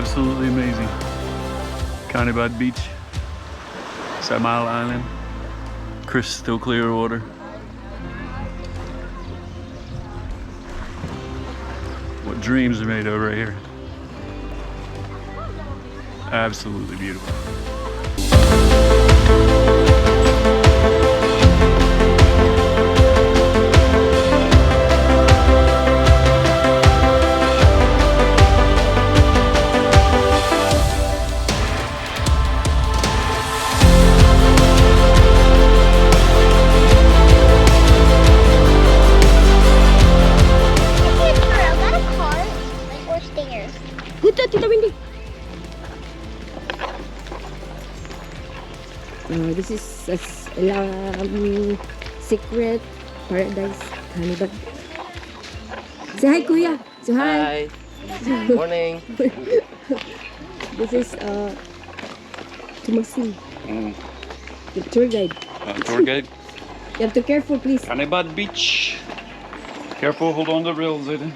Absolutely amazing. Kanibad Beach, Samal Island, crystal clear water. What dreams are made of right here. Absolutely beautiful. Tita Windy. This is a secret paradise. Kanibad. Say hi, Kuya. So hi. Morning. This is Tumasi, the tour guide. Tour guide. You have to be careful, please. Kanibad Beach. Careful, hold on to the rails, Aiden.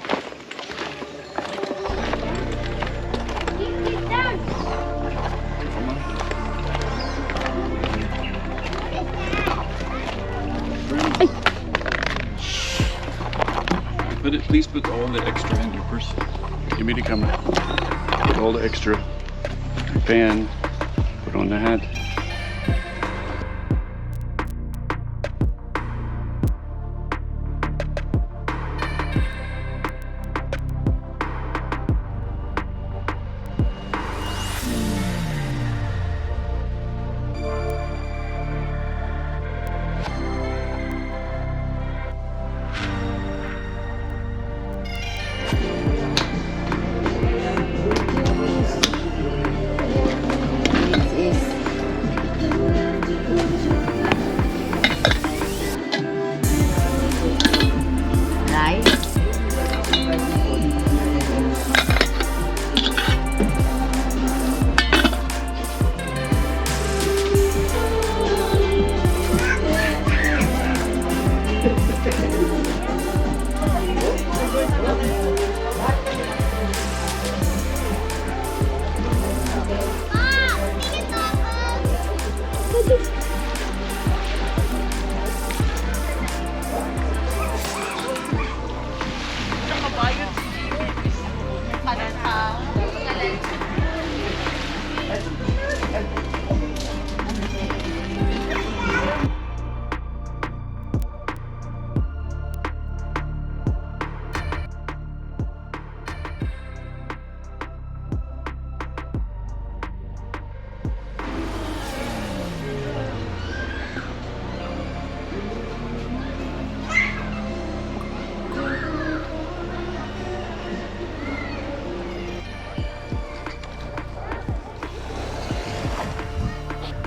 Please put all the extra in your purse. Give me the camera. Put all the extra. Pen. Put on the hat.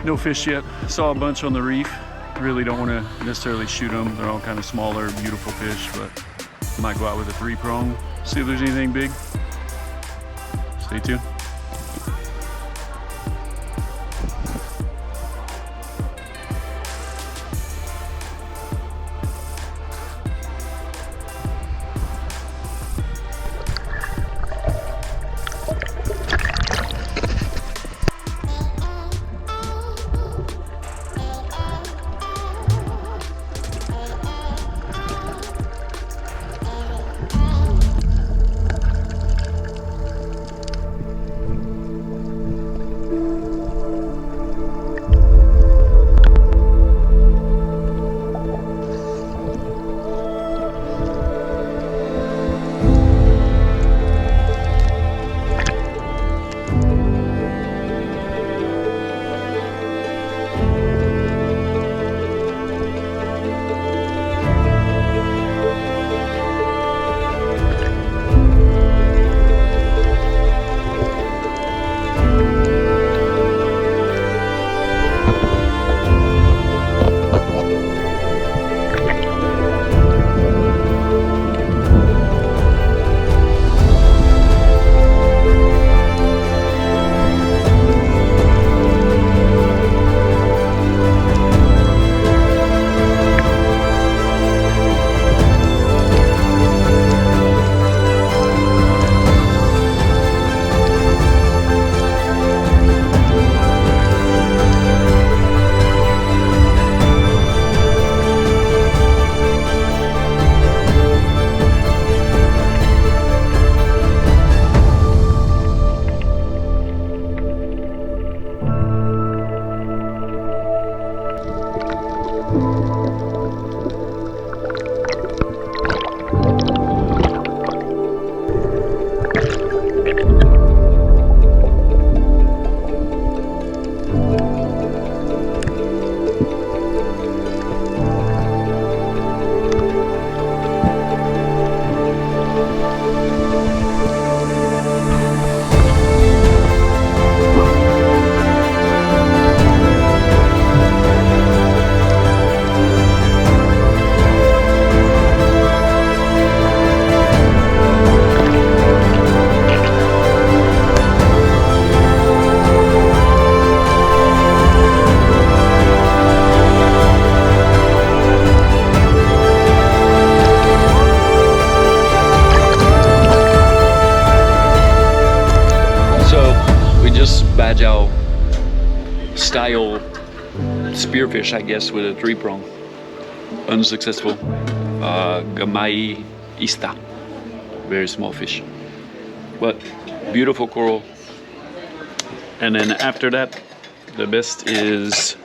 No fish yet. Saw a bunch on the reef. Really don't want to necessarily shoot them. They're all kind of smaller, beautiful fish, but might go out with a 3-prong. See if there's anything big. Stay tuned. bajau style spearfish, I guess, with a 3-prong. Unsuccessful. Gamay ista. Very small fish. But beautiful coral. And then after that, the best is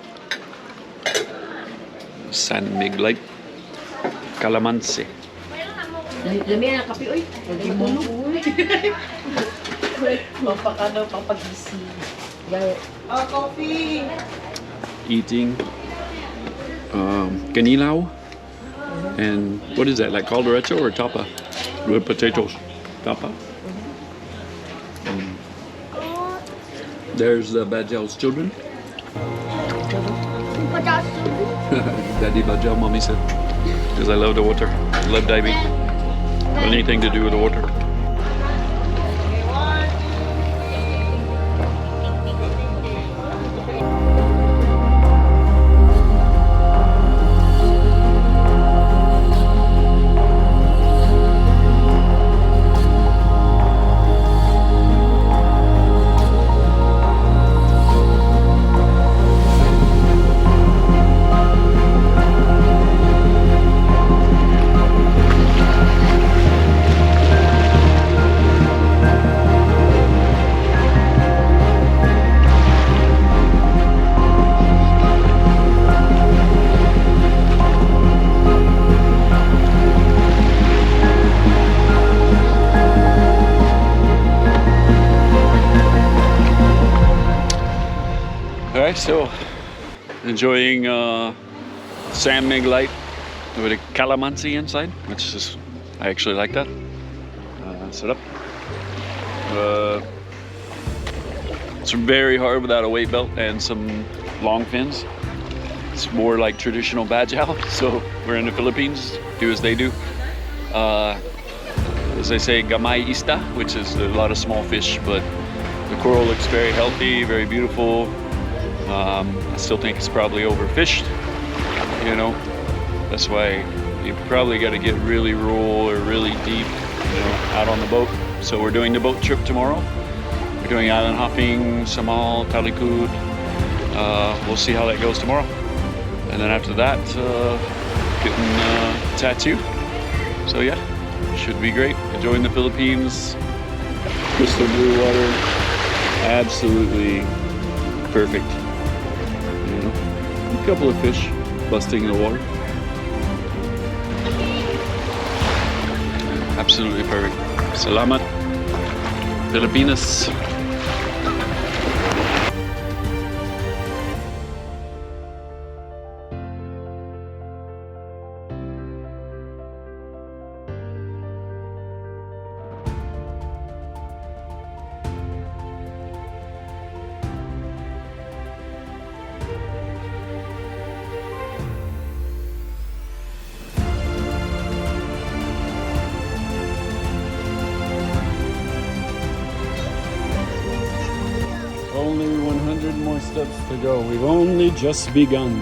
San Miguel Calamansi. Lami na kape, oy. Papagising. Coffee. Eating ganilaw and what is that, like calderecho or tapa with potatoes? Tapa. There's the Bajau's children. Daddy Bajau, mommy said, because I love the water, love diving, anything to do with the water. Alright, so enjoying San Miguel with a calamansi inside, which is, I actually like that. Set up. It's very hard without a weight belt and some long fins. It's more like traditional bajau, so we're in the Philippines, do as they do. As they say, gamay ista, which is a lot of small fish, but the coral looks very healthy, very beautiful. I still think it's probably overfished, you know. That's why you probably got to get really rural or really deep, you know, out on the boat. So we're doing the boat trip tomorrow. We're doing island hopping, Samal, Talikod. We'll see how that goes tomorrow. And then after that, getting a tattoo. So yeah, should be great. Enjoying the Philippines. Crystal blue water. Absolutely perfect. You know, a couple of fish busting in the water. Absolutely perfect. Salamat, Pilipinas. Only 100 more steps to go. We've only just begun.